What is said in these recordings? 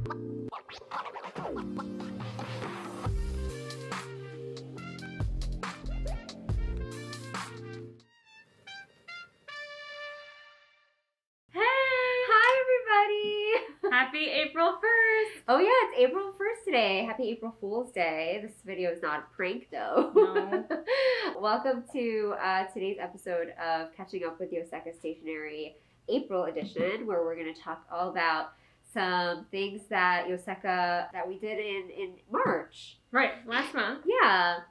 Happy April 1st! Oh yeah, it's April 1st today. Happy April Fool's Day. This video is not a prank though. No. Welcome to today's episode of Catching Up with Yoseka Stationery April edition, where we're going to talk all about some things that we did in March. Right, last month. Yeah.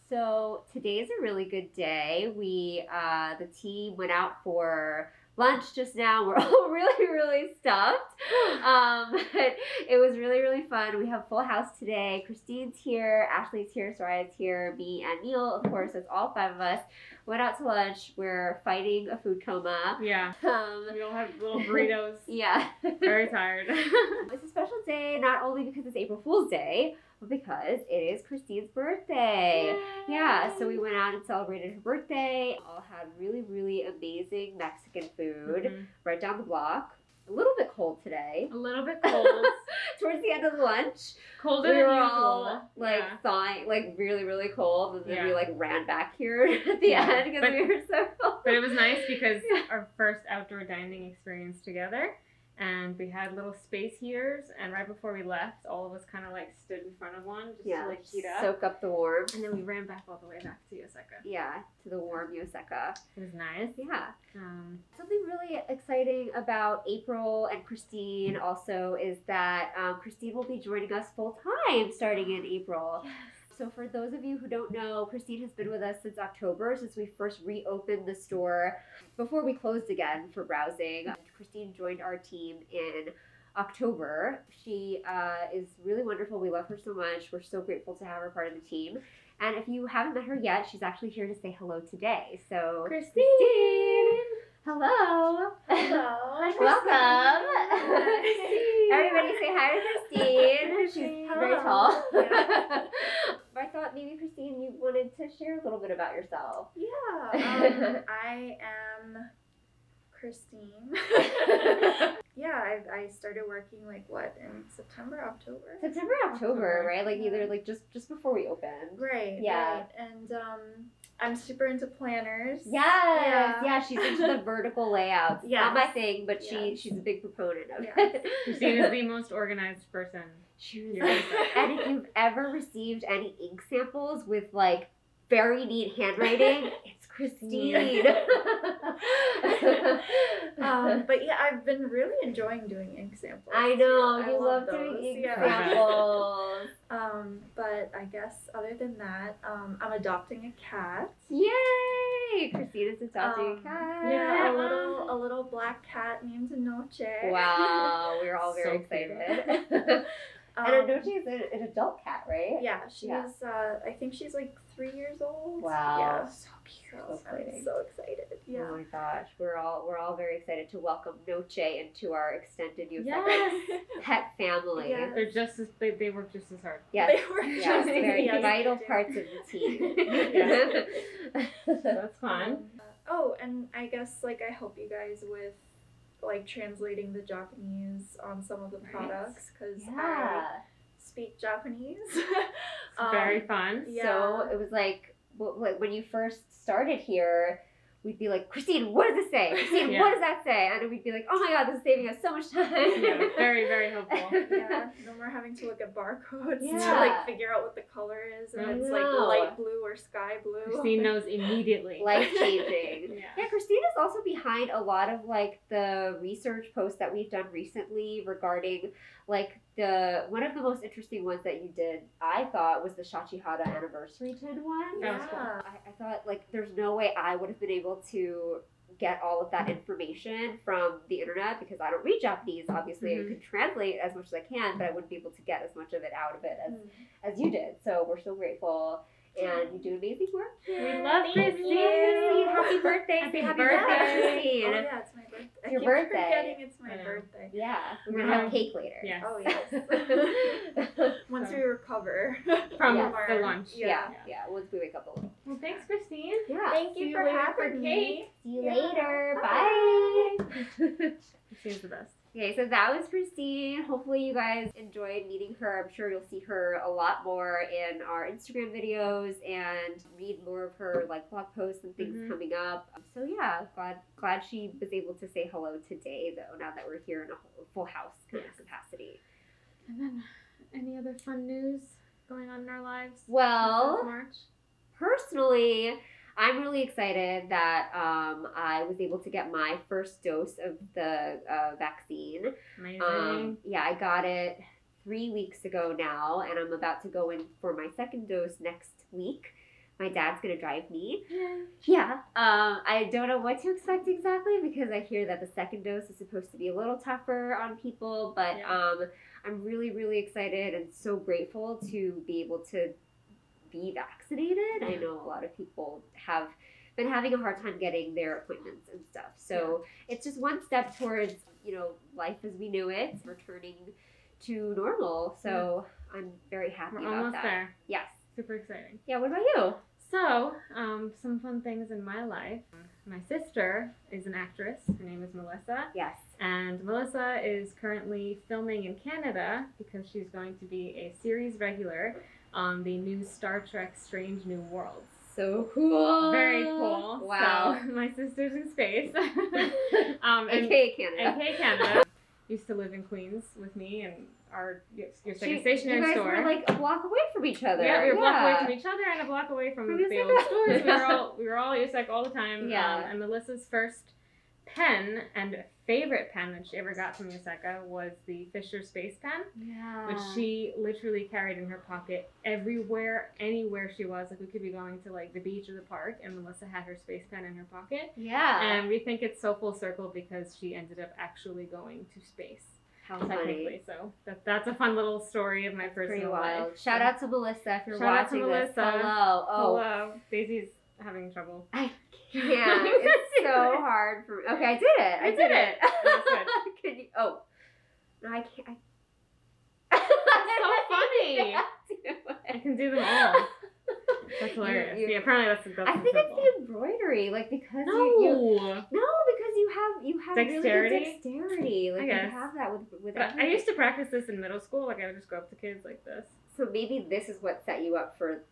So today's a really good day. The team went out for lunch just now. We're all really stuffed. But it was really fun. We have full house today. Christine's here, Ashley's here, Soraya's here, me and Neil, of course. It's all five of us. Went out to lunch. We're fighting a food coma. Yeah. We all have little burritos. Yeah. Very tired. It's a special day, not only because it's April Fool's Day, but because it is Christine's birthday. Yay. Yeah, so we went out and celebrated her birthday. All had really amazing Mexican food right down the block. A little bit cold today. A little bit cold. Towards the end of the lunch. Colder than usual. All thawing, really cold, and then we ran back here at the end because we were so cold. But it was nice because our first outdoor dining experience together. And we had little space heaters, and right before we left, all of us kind of stood in front of one just to heat up. Soak up the warmth. And then we ran back all the way back to Yoseka. Yeah, to the warm Yoseka. It was nice. Yeah. Something really exciting about April and Christine also is that Christine will be joining us full time starting in April. Yes. So for those of you who don't know, Christine has been with us since October, since we first reopened the store before we closed again for browsing. Christine joined our team in October. She is really wonderful. We love her so much. We're so grateful to have her part of the team. And if you haven't met her yet, she's actually here to say hello today. So Christine! Hello! Hello! Welcome! Everybody say hi to Christine. She's very tall. Yeah. I thought maybe, Christine, you wanted to share a little bit about yourself. Yeah, I am Christine. Yeah, I started working in September, October, right? Either just before we opened. Right. Yeah. Right. And I'm super into planners. Yes. Yeah, she's into the vertical layouts. Yeah. Not my thing, but she's a big proponent of it. Christine is the most organized person. And if you've ever received any ink samples with very neat handwriting, it's Christine. But yeah, I've been really enjoying doing ink samples. I know, too. you love doing ink samples. But I guess other than that, I'm adopting a cat. Yay! Christine is adopting a cat. Yeah, a little black cat named Noche. Wow, we're all very excited. And Noche is an adult cat, right? Yeah, she's I think she's 3 years old. Wow. Yeah. So cute. I'm so excited. Yeah. Oh my gosh. We're all very excited to welcome Noche into our extended Yoseka pet family. Yes. They're just as they work just as hard. Yes. They work just very vital parts of the team. That's fun. And I guess I help you guys with translating the Japanese on some of the products because I speak Japanese. It's very fun. Yeah. So it was when you first started here, we'd be like, Christine, what does it say? Christine, what does that say? And we'd be like, oh my god, this is saving us so much time. Yeah, very helpful. Yeah, no more having to look at barcodes to figure out what the color is, and it's light blue or sky blue. Christine knows immediately. Life changing. Yeah, Christine is also behind a lot of the research posts that we've done recently regarding one of the most interesting ones that you did, I thought, was the Shachihara anniversary tin one. Yeah. I thought there's no way I would have been able to get all of that information from the internet because I don't read Japanese. Obviously, I can translate as much as I can, but I wouldn't be able to get as much of it out of it as you did. So we're so grateful. And you do amazing work. We love Christine. Happy birthday. Happy birthday, Oh Christine. yeah, it's my birthday. It's your birthday. Forgetting it's my birthday. Yeah, we're gonna have cake later. Yes. Oh yes. Once we recover from the lunch. Yeah. Once we wake up a little. Well, thanks, Christine. Yeah. Thank you for having me. See you later. Bye. Christine's the best. Okay, so that was Christine. Hopefully you guys enjoyed meeting her. I'm sure you'll see her a lot more in our Instagram videos and read more of her like blog posts and things coming up. So yeah, glad she was able to say hello today though, now that we're here in a full house kind of capacity. And then any other fun news going on in our lives? Well, March? Personally, I'm really excited that I was able to get my first dose of the vaccine. Amazing. Yeah, I got it 3 weeks ago now, and I'm about to go in for my second dose next week. My dad's going to drive me. Yeah. I don't know what to expect exactly because I hear that the second dose is supposed to be a little tougher on people, but I'm really, really excited and so grateful to be able to be vaccinated. I know a lot of people have been having a hard time getting their appointments and stuff. So it's just one step towards, life as we knew it, returning to normal. So I'm very happy about that. We're almost there. Yes. Super exciting. Yeah, what about you? So, some fun things in my life. My sister is an actress. Her name is Melissa. Yes. And Melissa is currently filming in Canada because she's going to be a series regular on the new Star Trek Strange New Worlds. So cool. Very cool. Wow. So, my sister's in space. AKA Canada. AKA Canada. Used to live in Queens with me and our Yoseka Stationery store. You guys store. were like a block away from each other. Yeah, we were a block away from each other and a block away from the old stores. We were all Yoseka all the time. Yeah. And Melissa's first pen and favorite pen that she ever got from Yoseka was the Fisher Space Pen. Yeah. Which she literally carried in her pocket everywhere, anywhere she was. Like we could be going to like the beach or the park and Melissa had her space pen in her pocket. Yeah. And we think it's so full circle because she ended up actually going to space. How funny. So that's a fun little story of my personal life. Shout out to Melissa if you're Shout out to watching this. Melissa. Hello. Oh. Hello. Daisy's having trouble. I can't. It's so hard for me. Okay, I did it. I did it. Can you? Oh. No, I can't. That's so funny. I can do them all. That's hilarious. Yeah, apparently that's I think it's the embroidery, like because because you have dexterity. Really good dexterity. Like I you guess. have that with I used to practice this in middle school. Like I would just go up to kids like this. So maybe this is what set you up for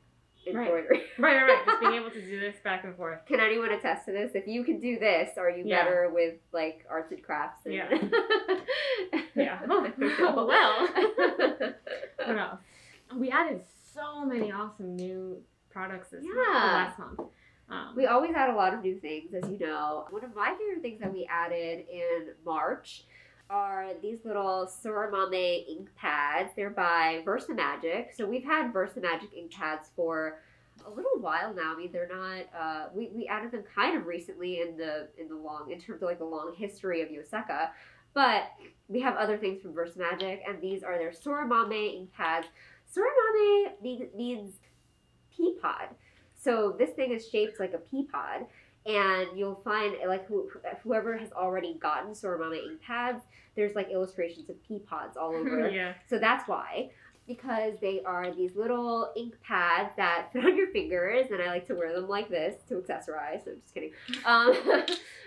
embroidery. Right. Just being able to do this back and forth. Can anyone attest to this? If you can do this, are you better with like arts and crafts? And Yeah. Well. What else? We added so many awesome new products this last month. We always add a lot of new things, as you know. One of my favorite things that we added in March are these little Soramame ink pads. They're by VersaMagic. So we've had VersaMagic ink pads for a little while now. I mean, they're not. We added them kind of recently in terms of like the long history of Yoseka. But we have other things from VersaMagic, and these are their Soramame ink pads. Soramame means pea pod. So this thing is shaped like a pea pod, and you'll find like whoever has already gotten Soramame ink pads, there's like illustrations of pea pods all over. Yeah. So that's why, because they are these little ink pads that fit on your fingers, and I like to wear them like this to accessorize. So I'm just kidding.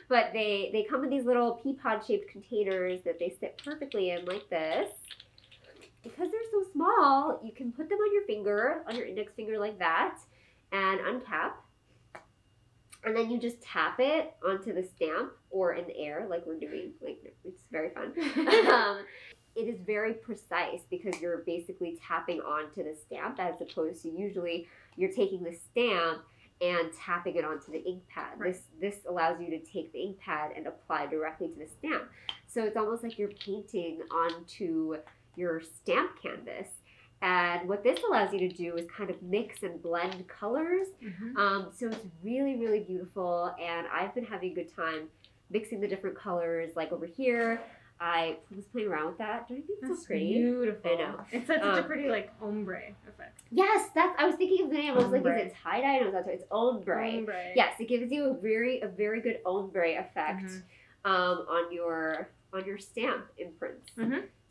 But they come in these little pea pod shaped containers that they sit perfectly in like this. Because they're so small, you can put them on your finger, on your index finger like that, and untap. And then you just tap it onto the stamp or in the air like we're doing. Like, it's very fun. It is very precise because you're basically tapping onto the stamp as opposed to usually you're taking the stamp and tapping it onto the ink pad. Right. This allows you to take the ink pad and apply directly to the stamp. So it's almost like you're painting onto your stamp canvas. And what this allows you to do is kind of mix and blend colors. So it's really, really beautiful. And I've been having a good time mixing the different colors. Like over here, I was playing around with that. Don't you think it's so pretty? Beautiful. I know. It's such a pretty like ombre effect. Yes, I was thinking of the name. I was like, Ombre. is it tie-dye? No, that's right. It's ombre. Ombre. Yes, it gives you a very good ombre effect on your stamp imprints.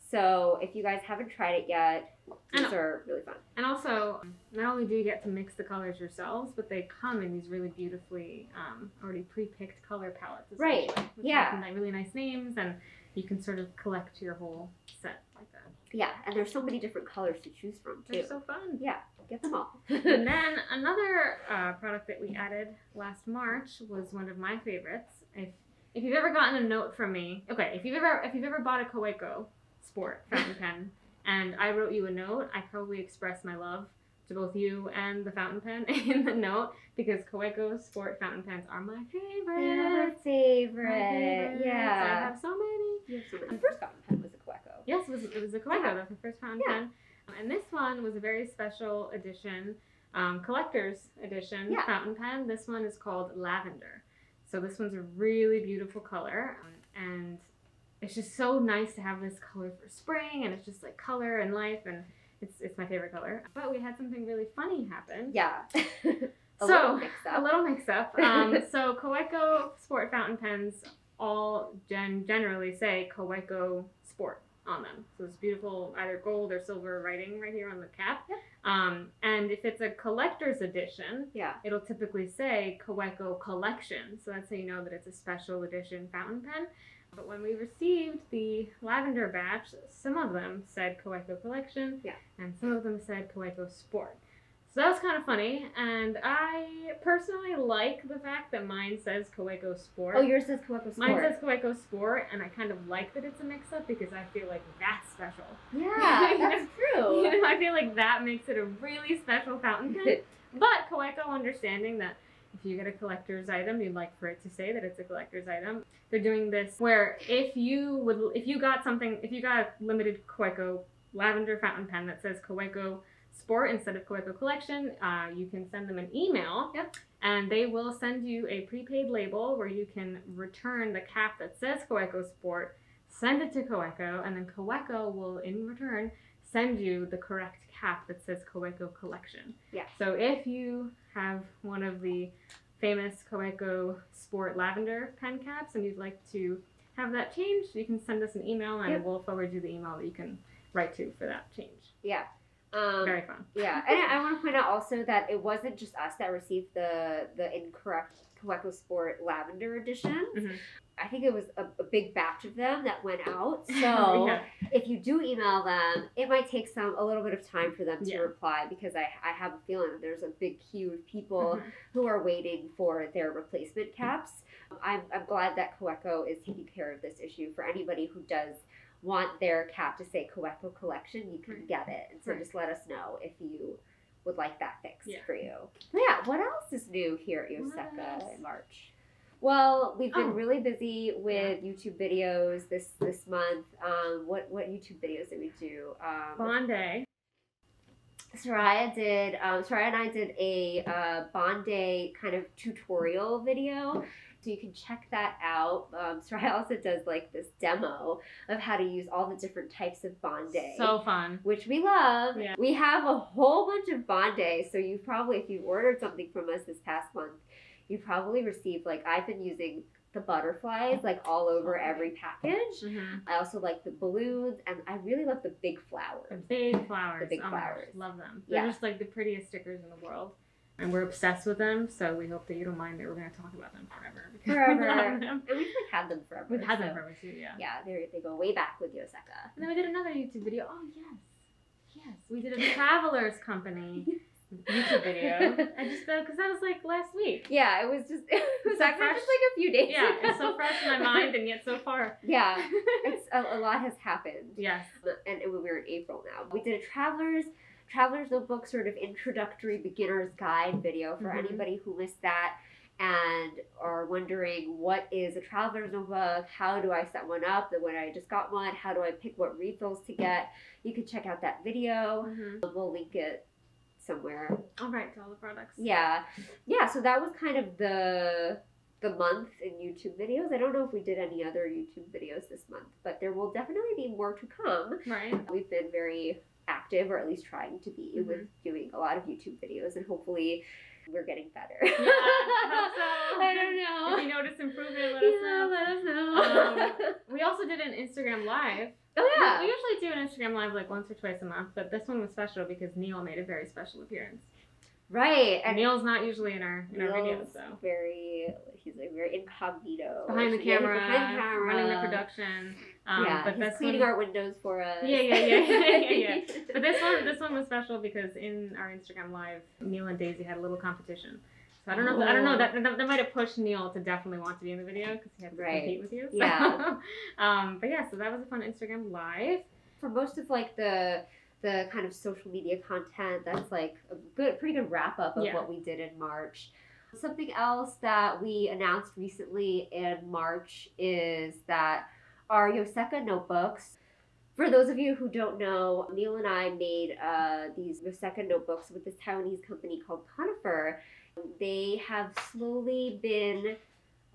So if you guys haven't tried it yet, these are really fun. And also, not only do you get to mix the colors yourselves, but they come in these really beautifully already pre-picked color palettes. Right. Which have like really nice names, and you can sort of collect your whole set like that. Yeah, and there's so many different colors to choose from too. They're so fun. Yeah, get them all. And then another product that we added last March was one of my favorites. If you've ever gotten a note from me, okay, if you've ever bought a Kaweco Sport fountain pen and I wrote you a note, I probably expressed my love to both you and the fountain pen in the note, because Kaweco Sport fountain pens are my favorite. Favorite. Yeah. I have so many. You have so many. The first fountain pen was a Kaweco. Yes, it was a Kaweco. That was the first fountain pen. And this one was a very special edition, collector's edition fountain pen. This one is called Lavender. So this one's a really beautiful color, and it's just so nice to have this color for spring, and it's just like color and life, and it's my favorite color. But we had something really funny happen. Yeah. A little mix-up. So Kaweco Sport fountain pens all generally say Kaweco Sport on them. So it's beautiful either gold or silver writing right here on the cap. Yep. And if it's a collector's edition, it'll typically say Kaweco Collection. So that's how you know that it's a special edition fountain pen. But when we received the Lavender batch, some of them said Kaweco Collection, and some of them said Kaweco Sport. So that was kind of funny, and I personally like the fact that mine says Kaweco Sport. Oh, yours says Kaweco Sport. Mine says Kaweco Sport, and I kind of like that it's a mix-up because I feel like that's special. Yeah, that's true. You know, I feel like that makes it a really special fountain pen. But Kaweco, understanding that if you get a collector's item, you'd like for it to say that it's a collector's item. They're doing this where if you got a limited Kaweco Lavender fountain pen that says Kaweco Sport instead of Kaweco Collection, you can send them an email, and they will send you a prepaid label where you can return the cap that says Kaweco Sport, send it to Kaweco, and then Kaweco will in return send you the correct cap that says Kaweco Collection. Yeah. So if you have one of the famous Kaweco Sport Lavender pen caps and you'd like to have that changed, you can send us an email, and we'll forward you the email that you can write to for that change. Yeah. Very fun. Yeah, and I want to point out also that it wasn't just us that received the incorrect Kaweco Sport Lavender edition. Mm-hmm. I think it was a big batch of them that went out. So if you do email them, it might take a little bit of time for them to reply, because I have a feeling that there's a big queue of people who are waiting for their replacement caps. I'm glad that Kaweco is taking care of this issue. For anybody who does want their cap to say Kaweco Collection, you can get it. And so just let us know if you would like that fixed for you. Yeah, what else is new here at Yoseka in March? Well, we've been really busy with YouTube videos this month. What YouTube videos did we do? Bande. Soraya and I did a Bande kind of tutorial video. So you can check that out. Soraya also does like this demo of how to use all the different types of Bande. So fun. Which we love. Yeah. We have a whole bunch of Bande. So you probably, if you ordered something from us this past month, you probably received, like, I've been using the butterflies like all over every package. Mm-hmm. I also like the balloons, and I really love the big flowers. The big flowers. The big flowers. Love them. They're just like the prettiest stickers in the world. And we're obsessed with them, so we hope that you don't mind that we're going to talk about them forever. Forever. And we've had them forever. We've had them forever too, Yeah, they go way back with Yoseka. And then we did another YouTube video. Oh, yes. We did a Travelers Company YouTube video. I just, because that was like last week. Yeah, it was actually just like a few days ago. It's so fresh in my mind, and yet so far. Yeah, it's a lot has happened. Yes. And we're in April now. We did a Travelers Notebook sort of introductory beginner's guide video for anybody who missed that and are wondering, what is a Traveler's Notebook? How do I set one up? When I just got one, how do I pick what refills to get? You can check out that video. We'll link it somewhere. All right, to all the products. Yeah. So that was kind of the month in YouTube videos. I don't know if we did any other YouTube videos this month, but there will definitely be more to come. Right. We've been very active, or at least trying to be, with doing a lot of YouTube videos, and hopefully we're getting better. Yeah, I hope so. I don't know. If you notice improvement, let us know. Let us know. We also did an Instagram live. Oh yeah. We usually do an Instagram live like once or twice a month, but this one was special because Neil made a very special appearance. Right. And Neil's not usually in our videos, so he's like very incognito. Behind the camera, camera, running the production. But he's cleaning our windows for us. Yeah. But this one was special because in our Instagram live, Neil and Daisy had a little competition. So I don't know. That might have pushed Neil to definitely want to be in the video because he had to compete with you. So. Yeah. But yeah, so that was a fun Instagram live. For most of like the kind of social media content, that's like a pretty good wrap up of what we did in March. Something else that we announced recently in March is that our Yoseka notebooks. For those of you who don't know, Neil and I made these Yoseka notebooks with this Taiwanese company called Conifer. They have slowly been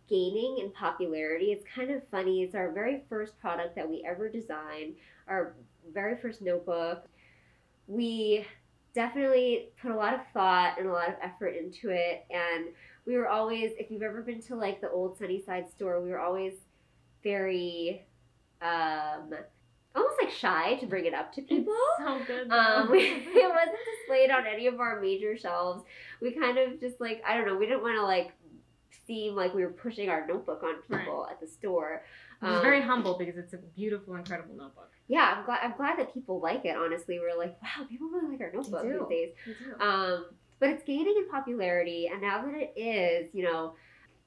gaining in popularity. It's kind of funny. It's our very first product that we ever designed, our very first notebook. We definitely put a lot of thought and a lot of effort into it, and we were always, if you've ever been to like the old Sunnyside store, we were always very almost like shy to bring it up to people. It's so good. It wasn't displayed on any of our major shelves. We kind of just like, I don't know, we didn't want to like seem like we were pushing our notebook on people at the store. Which is very humble because it's a beautiful, incredible notebook. Yeah, I'm glad that people like it, honestly. We're like, wow, people really like our notebook these days. Me too. But it's gaining in popularity, and now that it is,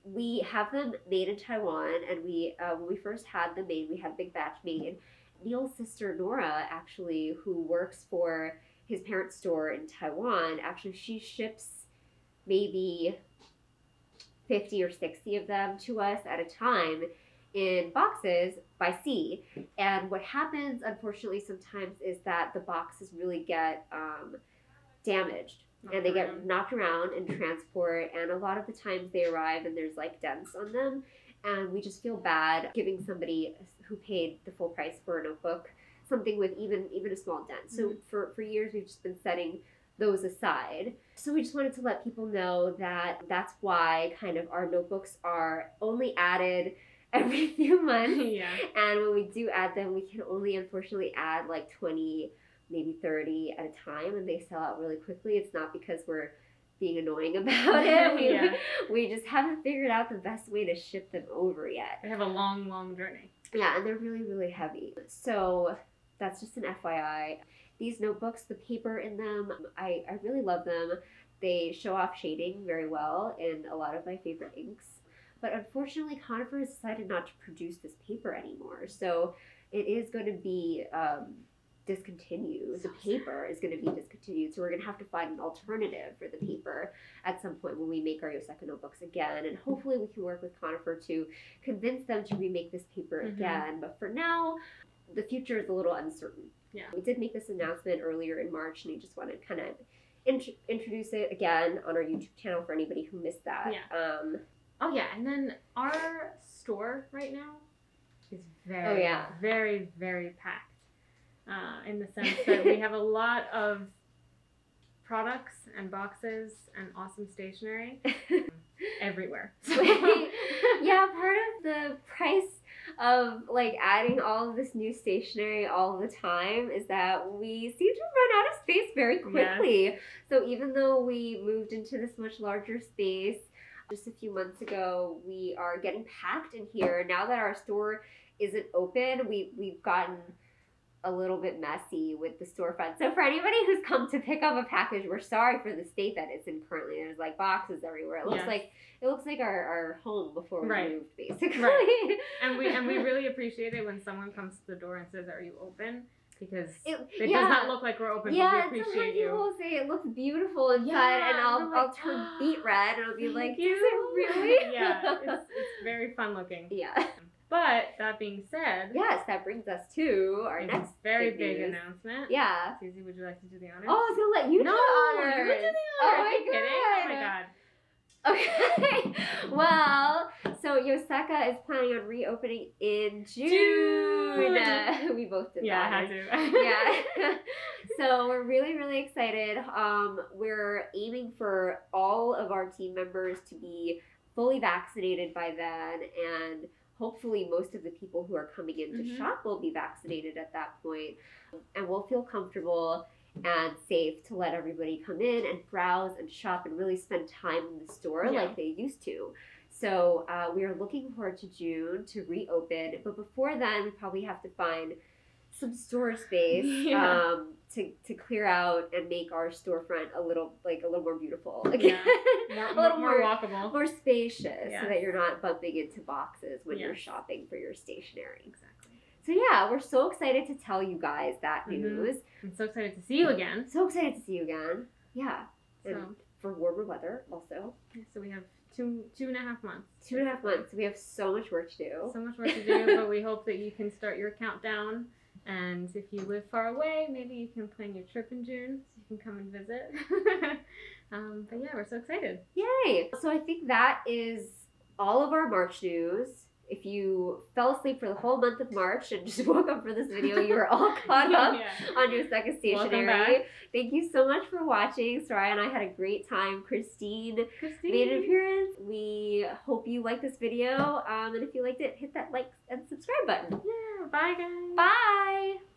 we have them made in Taiwan, and we when we first had them made, we had a big batch made. Neil's sister Nora, actually, who works for his parents' store in Taiwan, actually she ships maybe 50 or 60 of them to us at a time in boxes by sea. And what happens, unfortunately, sometimes is that the boxes really get damaged. And they get knocked around in transport, and a lot of the times they arrive and there's like dents on them, and we just feel bad giving somebody who paid the full price for a notebook something with even a small dent. So for years we've just been setting those aside. So we just wanted to let people know that that's why kind of our notebooks are only added every few months. And when we do add them, we can only unfortunately add like 20, maybe 30 at a time, and they sell out really quickly. It's not because we're being annoying about it. We just haven't figured out the best way to ship them over yet. They have a long, long journey. Yeah, and they're really, really heavy. So that's just an FYI. These notebooks, the paper in them, I really love them. They show off shading very well in a lot of my favorite inks. But unfortunately, Conifer has decided not to produce this paper anymore. So it is going to be discontinued. The paper is going to be discontinued. So we're going to have to find an alternative for the paper at some point when we make our Yoseka notebooks again. And hopefully we can work with Conifer to convince them to remake this paper again. But for now, the future is a little uncertain. Yeah. We did make this announcement earlier in March, and I just want to kind of introduce it again on our YouTube channel for anybody who missed that. And then our store right now is very, very, very packed. In the sense that we have a lot of products and boxes and awesome stationery everywhere. Yeah, part of the price of like adding all of this new stationery all the time is that we seem to run out of space very quickly. So even though we moved into this much larger space just a few months ago, we are getting packed in here. Now that our store isn't open, we've gotten a little bit messy with the storefront. So for anybody who's come to pick up a package, we're sorry for the state that it's in currently. There's like boxes everywhere. It looks like our home before we moved, basically. Right. And we really appreciate it when someone comes to the door and says, "Are you open?" Because it does not look like we're open, but we appreciate you. People will say it looks beautiful inside, and I'll turn beet red, and I'll be like, "Is it really?" It's very fun looking. Yeah. But that being said, yes, that brings us to our next very big announcement. Yeah. Susie, would you like to do the honors? Oh, I was gonna let you do the honors. You would do the honors. Are you kidding? Oh my god. Okay. Well, so Yoseka is planning on reopening in June. We both did that. Yeah, I had to. Yeah. So we're really, really excited. We're aiming for all of our team members to be fully vaccinated by then, and hopefully most of the people who are coming in to shop will be vaccinated at that point. And we'll feel comfortable and safe to let everybody come in and browse and shop and really spend time in the store like they used to. So we are looking forward to June to reopen. But before then, we probably have to find some store space to clear out and make our storefront a little more beautiful again. Yeah. A little more walkable, more spacious, so that you're not bumping into boxes when you're shopping for your stationery. Exactly. So yeah, we're so excited to tell you guys that news. I'm so excited to see you again. So excited to see you again. Yeah. So. And for warmer weather also. So we have 2.5 months. 2.5 months. We have so much work to do. So much work to do, but we hope that you can start your countdown. And if you live far away, maybe you can plan your trip in June so you can come and visit. But yeah, we're so excited. Yay! So I think that is all of our March news. If you fell asleep for the whole month of March and just woke up for this video, you are all caught up on Yoseka Stationery. Thank you so much for watching. Soraya and I had a great time. Christine made an appearance. We hope you liked this video. And if you liked it, hit that like and subscribe button. Yeah, bye guys. Bye!